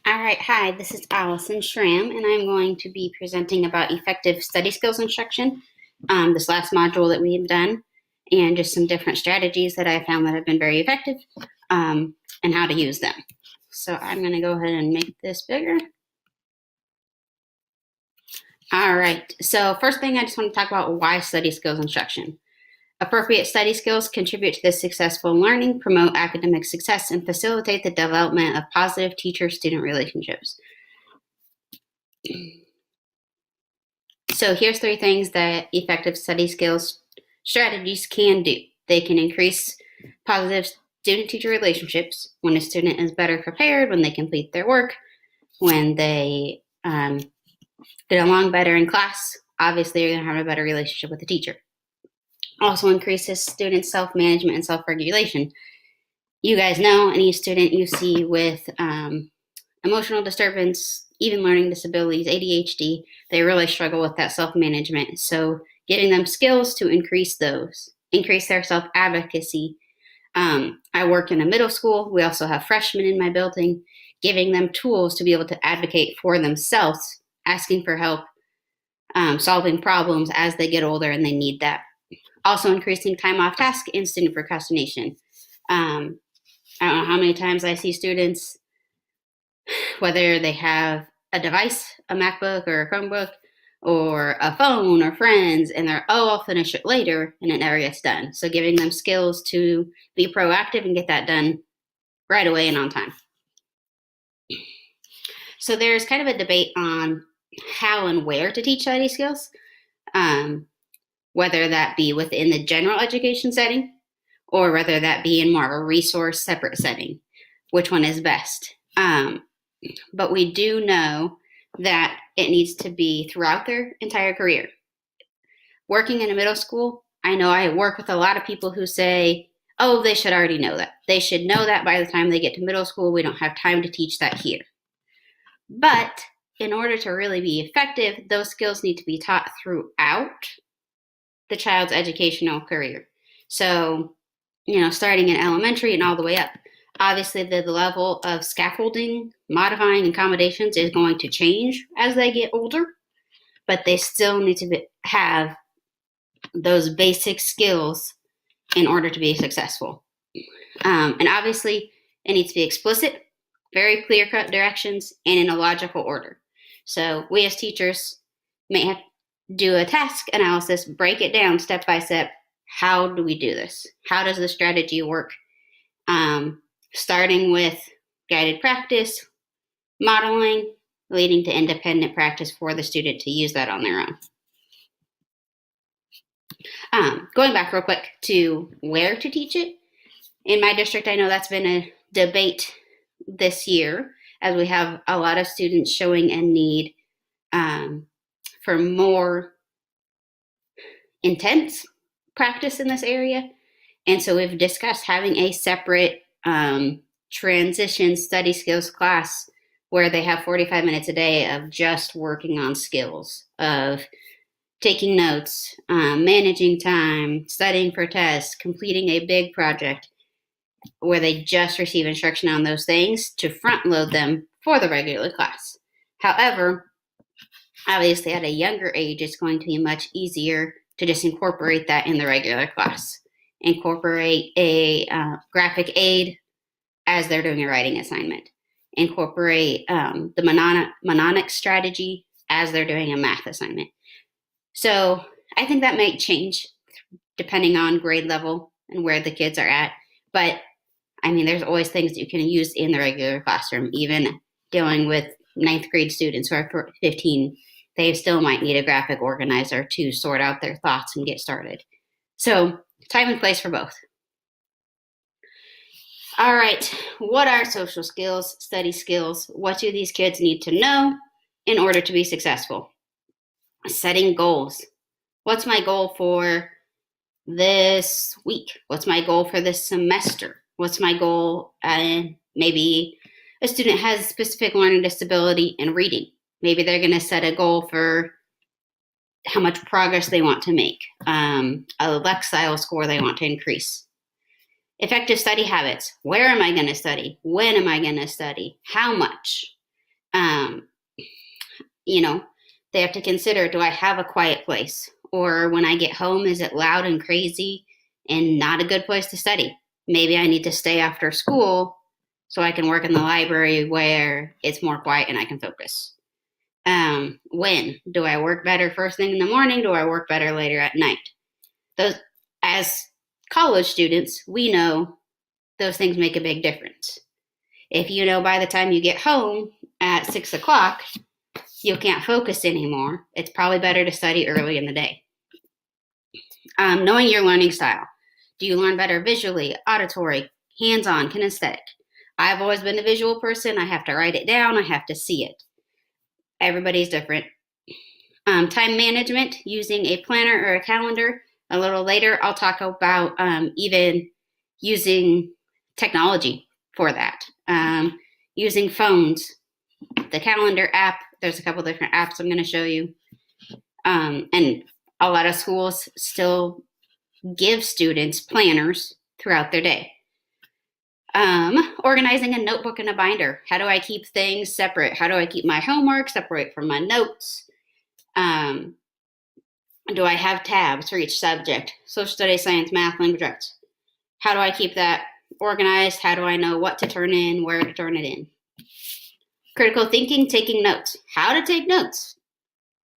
All right, hi, this is Allison Schramm, and I'm going to be presenting about effective study skills instruction, this last module that we've done, and just some different strategies that I found that have been very effective, and how to use them. So I'm going to go ahead and make this bigger. All right, so first thing I just want to talk about why study skills instruction. Appropriate study skills contribute to the successful learning, promote academic success, and facilitate the development of positive teacher-student relationships. So here's 3 things that effective study skills strategies can do. They can increase positive student-teacher relationships when a student is better prepared, when they complete their work, when they get along better in class. Obviously, you're going to have a better relationship with the teacher. Also increases student self-management and self-regulation. You guys know any student you see with emotional disturbance, even learning disabilities, ADHD, they really struggle with that self-management. So giving them skills to increase those, increase their self-advocacy. I work in a middle school. We also have freshmen in my building, giving them tools to be able to advocate for themselves, asking for help, solving problems as they get older and they need that. Also increasing time off task and student procrastination. I don't know how many times I see students, whether they have a device, a MacBook or a Chromebook, or a phone or friends, and they're, oh, I'll finish it later, and it never gets done. So giving them skills to be proactive and get that done right away and on time. So there's kind of a debate on how and where to teach study skills, whether that be within the general education setting or whether that be in more of a resource separate setting. Which one is best? But we do know that it needs to be throughout their entire career. Working in a middle school, I know I work with a lot of people who say, oh, they should already know that. They should know that by the time they get to middle school. We don't have time to teach that here. But in order to really be effective, those skills need to be taught throughout the child's educational career. So, starting in elementary and all the way up. Obviously, the level of scaffolding, modifying accommodations is going to change as they get older, but they still need to have those basic skills in order to be successful. And obviously, it needs to be explicit, very clear-cut directions, and in a logical order. So we as teachers may have to do a task analysis, break it down step by step. How do we do this? How does the strategy work? Starting with guided practice, modeling, leading to independent practice for the student to use that on their own. Going back real quick to where to teach it. In my district, I know that's been a debate this year as we have a lot of students showing a need for more intense practice in this area. And so we've discussed having a separate transition study skills class where they have 45 minutes a day of just working on skills, of taking notes, managing time, studying for tests, completing a big project, where they just receive instruction on those things to front load them for the regular class. However, obviously at a younger age, it's going to be much easier to just incorporate that in the regular class. Incorporate a graphic aid as they're doing a writing assignment. Incorporate the mnemonic strategy as they're doing a math assignment. So I think that might change depending on grade level and where the kids are at. But there's always things that you can use in the regular classroom. Even dealing with 9th grade students who are 15, they still might need a graphic organizer to sort out their thoughts and get started. So time and place for both. All right, what are social skills, study skills? What do these kids need to know in order to be successful? Setting goals. What's my goal for this week? What's my goal for this semester? What's my goal? Maybe a student has a specific learning disability in reading. Maybe they're going to set a goal for how much progress they want to make, a Lexile score they want to increase. Effective study habits. Where am I going to study? When am I going to study? How much? Um, they have to consider, do I have a quiet place? Or when I get home, is it loud and crazy and not a good place to study? Maybe I need to stay after school so I can work in the library where it's more quiet and I can focus. When do I work better first thing in the morning? Do I work better later at night? Those, as college students, we know those things make a big difference. If you know by the time you get home at 6 o'clock, you can't focus anymore, it's probably better to study early in the day. Knowing your learning style. Do you learn better visually, auditory, hands-on, kinesthetic? I've always been a visual person. I have to write it down. I have to see it. Everybody's different. Time management, using a planner or a calendar. A little later, I'll talk about even using technology for that. Using phones, the calendar app. There's a couple different apps I'm going to show you. And a lot of schools still give students planners throughout their day. Organizing a notebook and a binder. How do I keep things separate? How do I keep my homework separate from my notes? Do I have tabs for each subject? Social studies, science, math, language arts. How do I keep that organized? How do I know what to turn in, where to turn it in? Critical thinking, taking notes. How to take notes.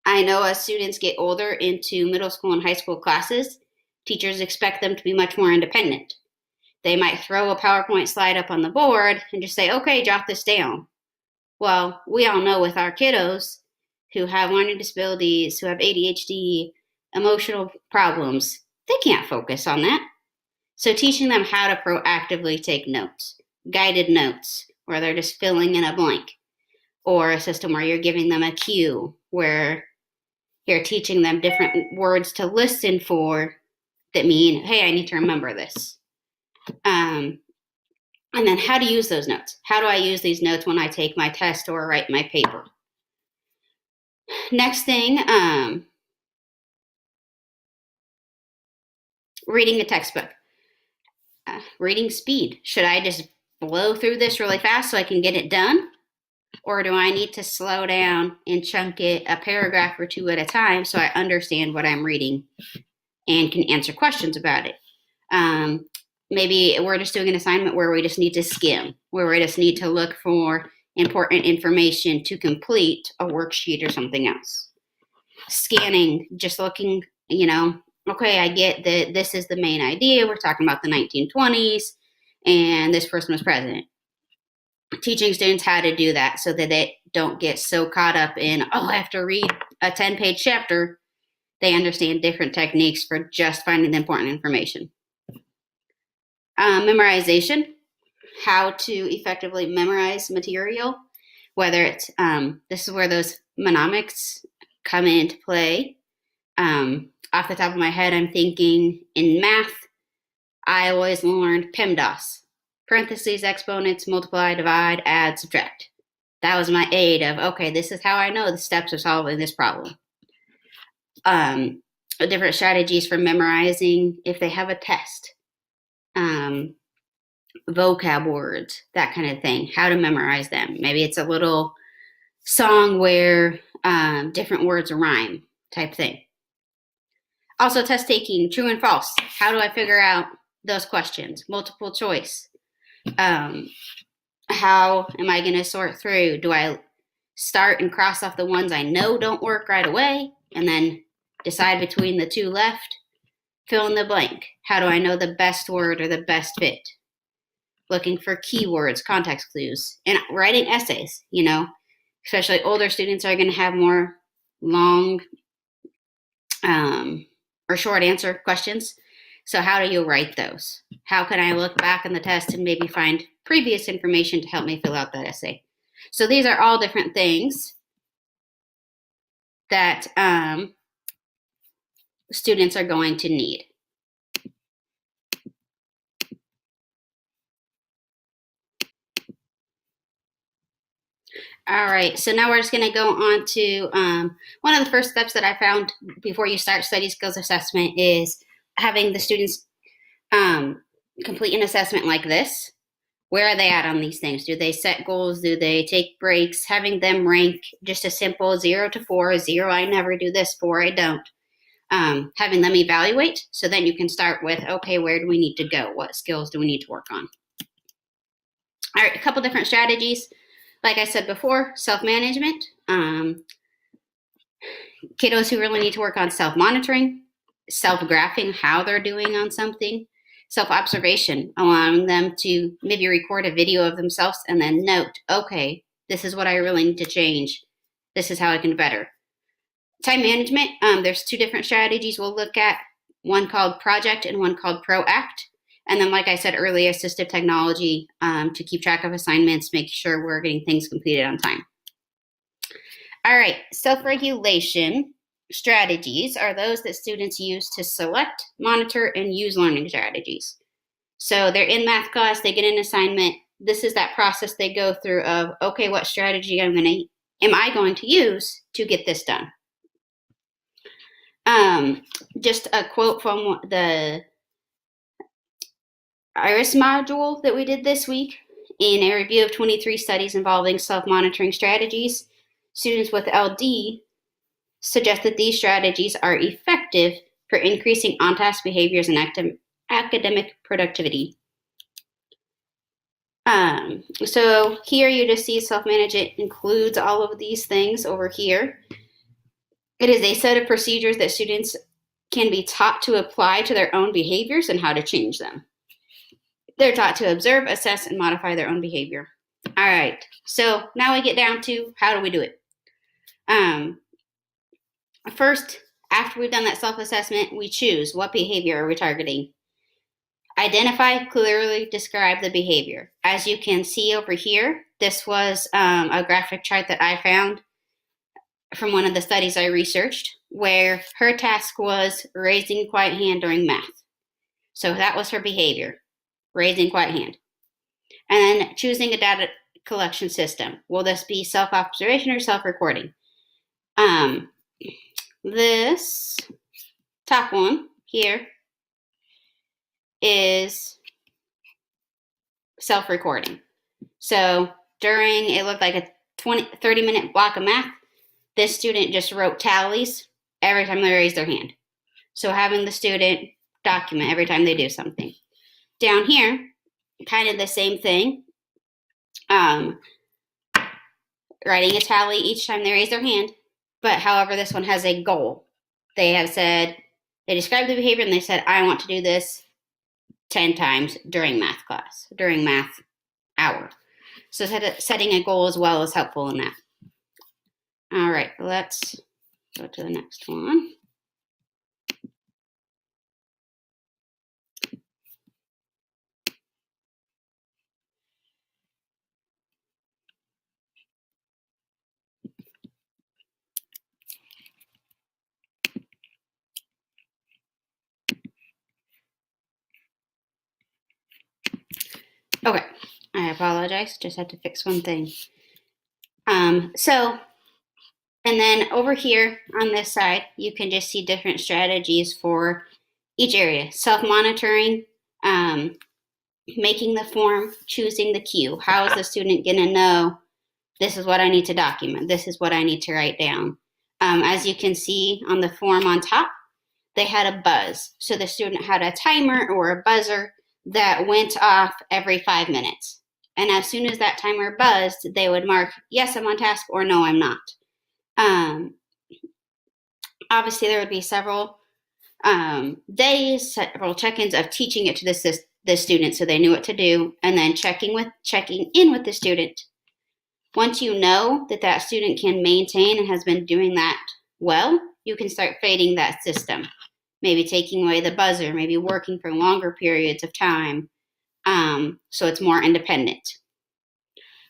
I know as students get older into middle school and high school classes, teachers expect them to be much more independent. They might throw a PowerPoint slide up on the board and just say, okay, jot this down. Well, we all know with our kiddos who have learning disabilities, who have ADHD, emotional problems, they can't focus on that. So teaching them how to proactively take notes, guided notes, where they're just filling in a blank, or a system where you're giving them a cue, where you're teaching them different words to listen for that mean, hey, I need to remember this. And then how to use those notes. How do I use these notes when I take my test or write my paper? Next thing, reading a textbook. Reading speed. Should I just blow through this really fast so I can get it done? Or do I need to slow down and chunk it a paragraph or two at a time so I understand what I'm reading and can answer questions about it? Maybe we're just doing an assignment where we just need to skim, where we just need to look for important information to complete a worksheet or something else. Scanning, just looking, okay, I get that this is the main idea. We're talking about the 1920s and this person was president. Teaching students how to do that so that they don't get so caught up in, I have to read a 10-page chapter. They understand different techniques for just finding the important information. Memorization, how to effectively memorize material, whether it's, this is where those mnemonics come into play. Off the top of my head, I'm thinking in math, I always learned PEMDAS, parentheses, exponents, multiply, divide, add, subtract. That was my aid of, okay, this is how I know the steps of solving this problem. Different strategies for memorizing if they have a test. Vocab words, that kind of thing, how to memorize them. Maybe it's a little song where different words rhyme type thing. Also test taking, true and false. How do I figure out those questions? Multiple choice. How am I going to sort through? Do I start and cross off the ones I know don't work right away and then decide between the two left? Fill in the blank. How do I know the best word or the best fit? Looking for keywords, context clues, and writing essays, especially older students are going to have more long or short answer questions. So how do you write those? How can I look back on the test and maybe find previous information to help me fill out that essay? So these are all different things that students are going to need. All right, so now we're just going to go on to one of the first steps that I found before you start StudySkills assessment is having the students complete an assessment like this. Where are they at on these things? Do they set goals? Do they take breaks? Having them rank just a simple 0 to 4, 0, I never do this, 4, I don't. Having them evaluate, so then you can start with, okay, where do we need to go? What skills do we need to work on? All right, a couple different strategies. Like I said before, self-management. Kiddos who really need to work on self-monitoring, self-graphing how they're doing on something, self-observation, allowing them to maybe record a video of themselves and then note, okay, this is what I really need to change. This is how I can do better. Time management, there's 2 different strategies we'll look at, one called Project and one called Proact. And then, like I said earlier, assistive technology to keep track of assignments, make sure we're getting things completed on time. All right, self-regulation strategies are those that students use to select, monitor, and use learning strategies. So they're in math class, they get an assignment. This is that process they go through of, okay, what strategy am I going to use to get this done? Just a quote from the IRIS module that we did this week. In a review of 23 studies involving self-monitoring strategies, students with LD suggest that these strategies are effective for increasing on-task behaviors and academic productivity. So here you just see self-management includes all of these things over here. It is a set of procedures that students can be taught to apply to their own behaviors and how to change them. They're taught to observe, assess, and modify their own behavior. All right, so now we get down to how do we do it? First, after we've done that self-assessment, we choose what behavior are we targeting. Identify, clearly describe the behavior. As you can see over here, this was a graphic chart that I found from one of the studies I researched, where her task was raising quiet hand during math. So that was her behavior, raising quiet hand. And then choosing a data collection system. Will this be self-observation or self-recording? This top one here is self-recording. So during, it looked like a 30-minute block of math, this student just wrote tallies every time they raised their hand. So having the student document every time they do something. Down here, kind of the same thing. Writing a tally each time they raise their hand. But however, this one has a goal. They have said, they described the behavior and they said, I want to do this 10 times during math class, during math hour. So setting a goal as well is helpful in that. All right, let's go to the next one. Okay, I apologize, just had to fix one thing. And then over here on this side, you can just see different strategies for each area. Self-monitoring, making the form, choosing the cue. How is the student going to know this is what I need to document? This is what I need to write down. As you can see on the form on top, they had a buzz. So the student had a timer or a buzzer that went off every 5 minutes. And as soon as that timer buzzed, they would mark, yes, I'm on task, or no, I'm not. Obviously, there would be several days, several check-ins of teaching it to the student so they knew what to do, and then checking in with the student. Once you know that student can maintain and has been doing that well, you can start fading that system. Maybe taking away the buzzer, maybe working for longer periods of time, so it's more independent.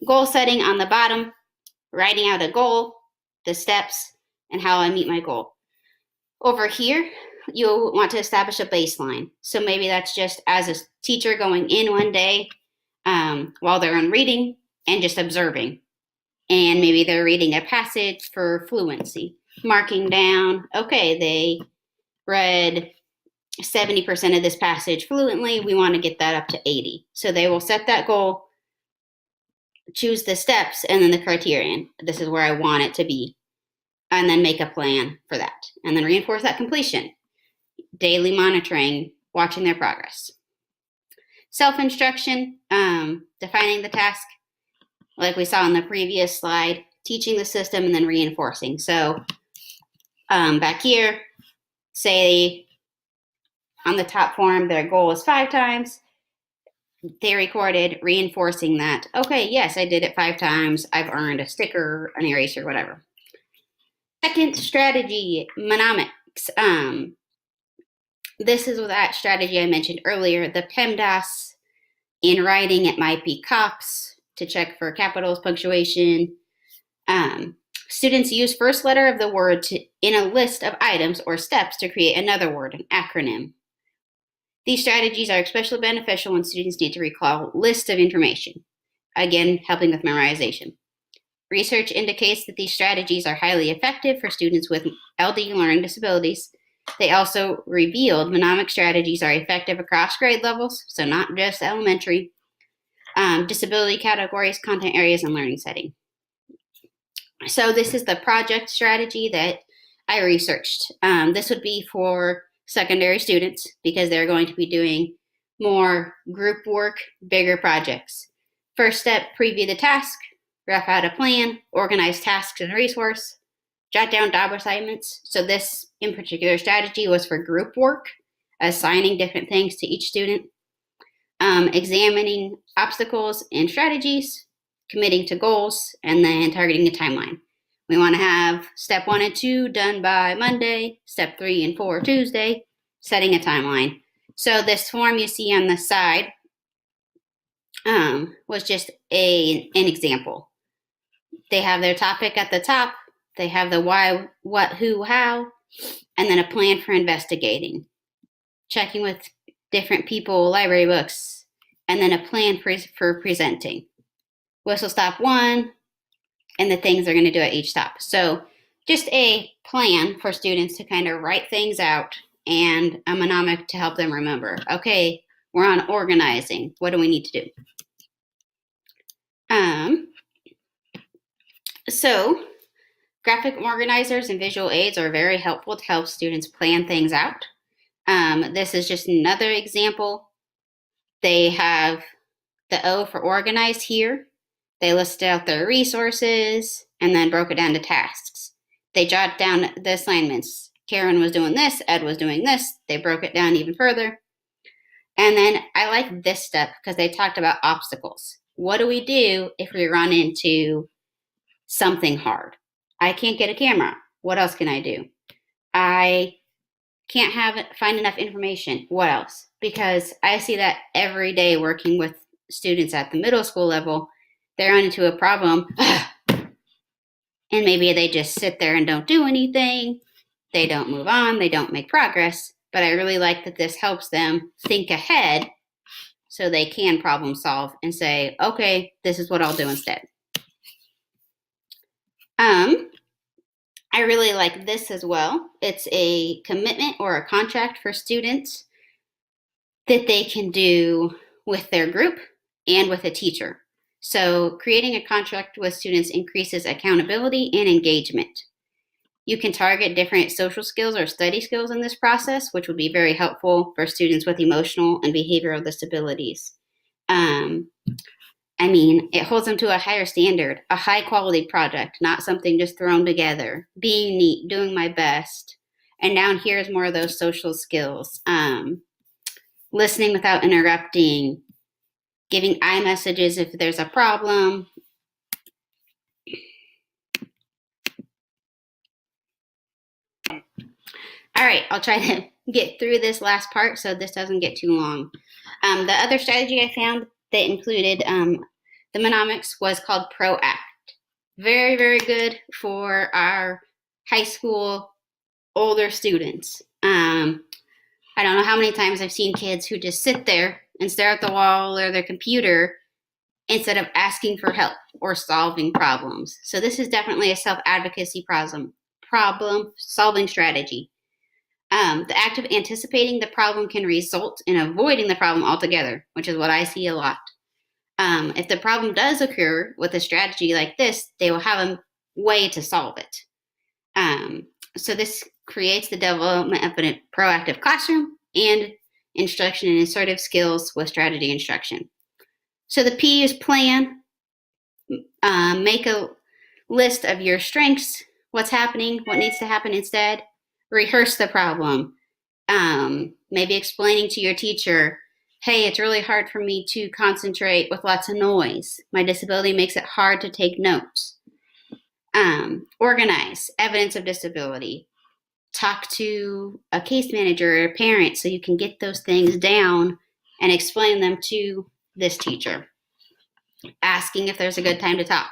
Goal setting on the bottom, writing out a goal, the steps, and how I meet my goal. Over here, you'll want to establish a baseline. So maybe that's just as a teacher going in one day while they're on reading and just observing. And maybe they're reading a passage for fluency, marking down, okay, they read 70% of this passage fluently. We want to get that up to 80. So they will set that goal choose the steps and then the criterion. This is where I want it to be. And then make a plan for that. And then reinforce that completion. Daily monitoring, watching their progress. Self-instruction, defining the task, like we saw in the previous slide, teaching the system and then reinforcing. So back here, say on the top form, their goal is 5 times. They recorded reinforcing that, okay, yes, I did it 5 times. I've earned a sticker, an eraser, whatever. Second strategy, mnemonics. This is that strategy I mentioned earlier, the PEMDAS. In writing, it might be COPS to check for capitals, punctuation. Students use first letter of the word in a list of items or steps to create another word, an acronym. These strategies are especially beneficial when students need to recall lists of information, again, helping with memorization. Research indicates that these strategies are highly effective for students with LD learning disabilities. They also revealed mnemonic strategies are effective across grade levels, so not just elementary, disability categories, content areas, and learning setting. So this is the project strategy that I researched. This would be for secondary students because they're going to be doing more group work, bigger projects. First step, preview the task, rough out a plan, organize tasks and resource, jot down job assignments. So this in particular strategy was for group work, assigning different things to each student, examining obstacles and strategies, committing to goals, and then targeting a timeline. We want to have step 1 and 2 done by Monday, step 3 and 4 Tuesday, setting a timeline. So this form you see on the side was just an example. They have their topic at the top, they have the why, what, who, how, and then a plan for investigating, checking with different people, library books, and then a plan for presenting. Whistle stop 1, and the things they're going to do at each stop. So just a plan for students to kind of write things out and a mnemonic to help them remember. Okay, we're on organizing. What do we need to do? So graphic organizers and visual aids are very helpful to help students plan things out. This is just another example. They have the O for organized here. They listed out their resources and then broke it down to tasks. They jotted down the assignments. Karen was doing this, Ed was doing this. They broke it down even further. And then I like this step because they talked about obstacles. What do we do if we run into something hard? I can't get a camera. What else can I do? I can't find enough information. What else? Because I see that every day working with students at the middle school level. They run into a problem and maybe they just sit there and don't do anything. They don't move on. They don't make progress. But I really like that this helps them think ahead so they can problem solve and say, okay, this is what I'll do instead. I really like this as well. It's a commitment or a contract for students that they can do with their group and with a teacher. So creating a contract with students increases accountability and engagement. You can target different social skills or study skills in this process, which would be very helpful for students with emotional and behavioral disabilities. It holds them to a higher standard, a high quality project, not something just thrown together, being neat, doing my best. And down here is more of those social skills, listening without interrupting, giving iMessages if there's a problem. All right, I'll try to get through this last part so this doesn't get too long. The other strategy I found that included the mnemonics was called ProAct. Very, very good for our high school older students. I don't know how many times I've seen kids who just sit there and stare at the wall or their computer instead of asking for help or solving problems. So this is definitely a self-advocacy problem solving strategy. The act of anticipating the problem can result in avoiding the problem altogether, which is what I see a lot. If the problem does occur with a strategy like this, they will have a way to solve it. So this creates the development of a proactive classroom and instruction and assertive skills with strategy instruction. So the P is plan. Make a list of your strengths, what's happening, what needs to happen instead. Rehearse the problem. Maybe explaining to your teacher, hey, it's really hard for me to concentrate with lots of noise. My disability makes it hard to take notes. Organize evidence of disability. Talk to a case manager or a parent so you can get those things down and explain them to this teacher. Asking if there's a good time to talk.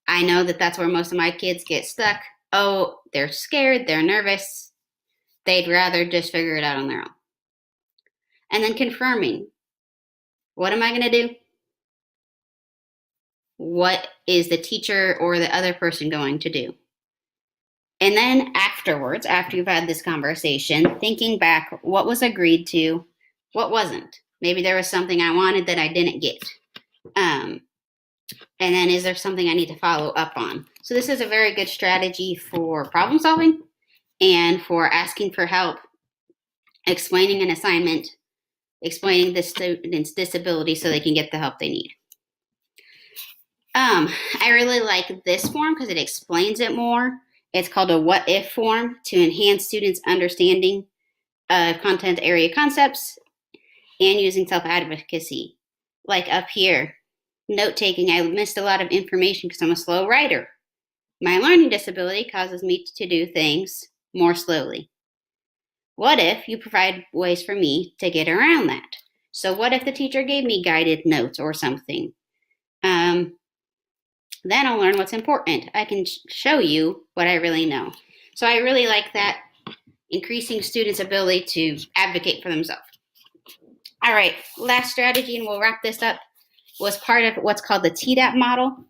I know that that's where most of my kids get stuck. Oh, they're scared, they're nervous. They'd rather just figure it out on their own. And then confirming. What am I going to do? What is the teacher or the other person going to do? And then afterwards, after you've had this conversation, thinking back, what was agreed to, what wasn't? Maybe there was something I wanted that I didn't get. And then is there something I need to follow up on? So this is a very good strategy for problem solving and for asking for help, explaining an assignment, explaining the student's disability so they can get the help they need. I really like this form because it explains it more. It's called a what if form to enhance students' understanding of content area concepts and using self-advocacy. Like up here, note taking, I missed a lot of information because I'm a slow writer. My learning disability causes me to do things more slowly. What if you provide ways for me to get around that? So what if the teacher gave me guided notes or something? Then I'll learn what's important. I can show you what I really know. So I really like that, increasing students' ability to advocate for themselves. All right, last strategy, and we'll wrap this up, was part of what's called the TDAP model,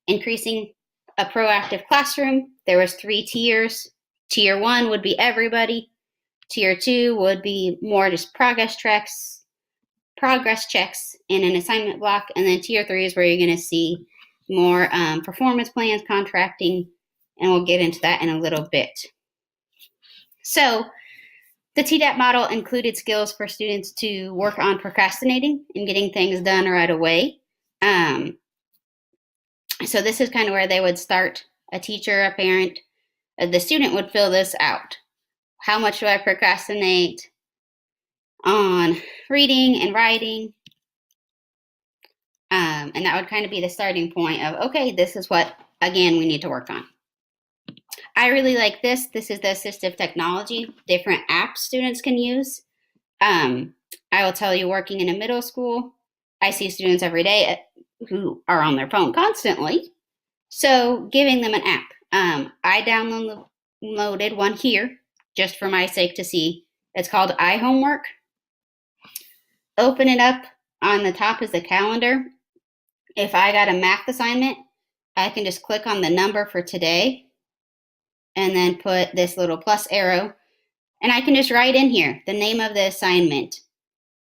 increasing a proactive classroom. There was 3 tiers. Tier 1 would be everybody. Tier 2 would be more just progress checks in an assignment block. And then Tier 3 is where you're going to see more performance plans, contracting, and we'll get into that in a little bit. So the TDAP model included skills for students to work on procrastinating and getting things done right away. So this is kind of where they would start. A teacher, a parent, the student would fill this out. How much do I procrastinate on reading and writing? And that would kind of be the starting point of, okay, this is what, again, we need to work on. I really like this. This is the assistive technology, different apps students can use. I will tell you, working in a middle school, I see students every day who are on their phone constantly. So giving them an app. I downloaded one here just for my sake to see. It's called iHomework. Open it up. On the top is the calendar. If I got a math assignment, I can just click on the number for today and then put this little plus arrow. And I can just write in here the name of the assignment,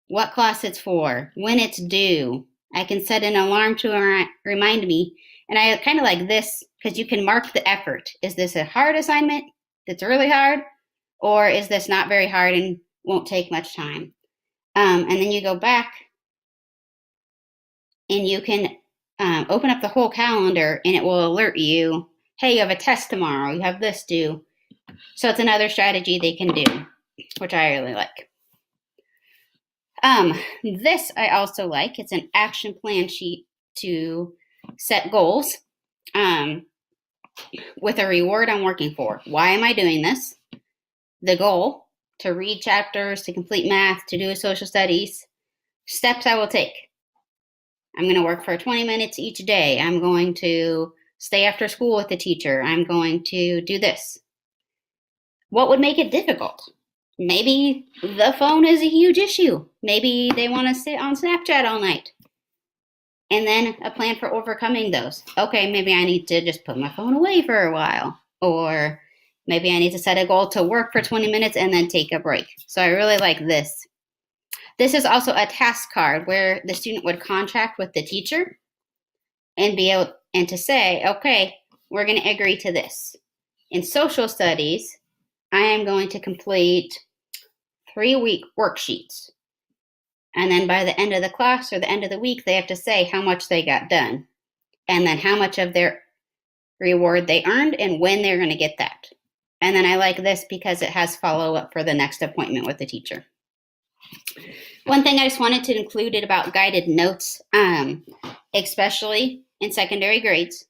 what class it's for, when it's due. I can set an alarm to remind me. And I kind of like this because you can mark the effort. Is this a hard assignment that's really hard? Or is this not very hard and won't take much time? And then you go back and you can open up the whole calendar and it will alert you, hey, you have a test tomorrow, you have this due. So it's another strategy they can do, which I really like. This I also like. It's an action plan sheet to set goals with a reward I'm working for. Why am I doing this? The goal, to read chapters, to complete math, to do a social studies. Steps I will take. I'm going to work for 20 minutes each day. I'm going to stay after school with the teacher. I'm going to do this. What would make it difficult? Maybe the phone is a huge issue. Maybe they want to sit on Snapchat all night. And then a plan for overcoming those. Okay, maybe I need to just put my phone away for a while. Or maybe I need to set a goal to work for 20 minutes and then take a break. So I really like this. This is also a task card where the student would contract with the teacher and be able and to say, okay, we're going to agree to this. In social studies, I am going to complete 3-week worksheets. And then by the end of the class or the end of the week, they have to say how much they got done and then how much of their reward they earned and when they're going to get that. And then I like this because it has follow-up for the next appointment with the teacher. One thing I just wanted to include about guided notes, especially in secondary grades.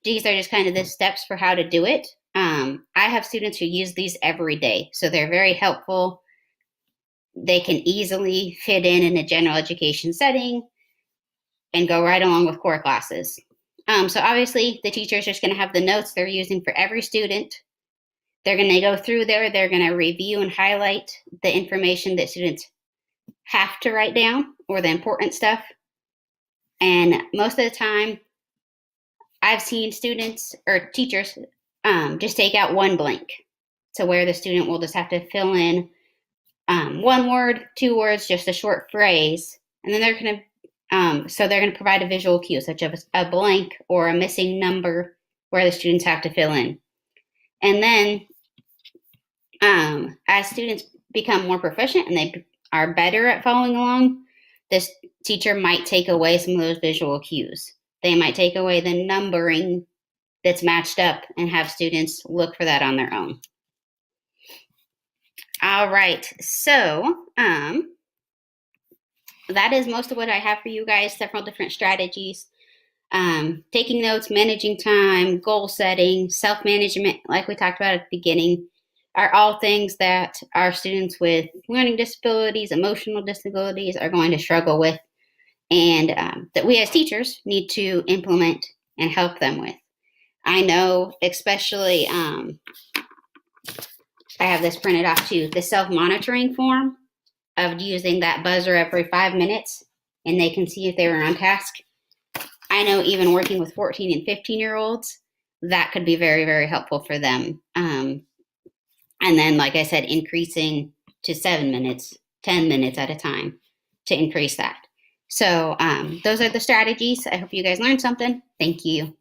These are just kind of the steps for how to do it. I have students who use these every day, so they're very helpful. They can easily fit in a general education setting and go right along with core classes. So obviously, the teacher is just going to have the notes they're using for every student. They're going to go through there. They're going to review and highlight the information that students have to write down or the important stuff. And most of the time, I've seen students or teachers just take out one blank to where the student will just have to fill in 1 word, 2 words, just a short phrase. And then they're going to provide a visual cue, such as a blank or a missing number where the students have to fill in. And then as students become more proficient and they are better at following along, this teacher might take away some of those visual cues. They might take away the numbering that's matched up and have students look for that on their own. All right, so that is most of what I have for you guys, several different strategies. Taking notes, managing time, goal setting, self-management, like we talked about at the beginning, are all things that our students with learning disabilities, emotional disabilities are going to struggle with, and that we as teachers need to implement and help them with. I know, especially, I have this printed off too, the self-monitoring form of using that buzzer every 5 minutes, and they can see if they were on task. I know even working with 14 and 15-year-olds, that could be very, very helpful for them. And then, like I said, increasing to 7 minutes, 10 minutes at a time to increase that. So those are the strategies. I hope you guys learned something. Thank you.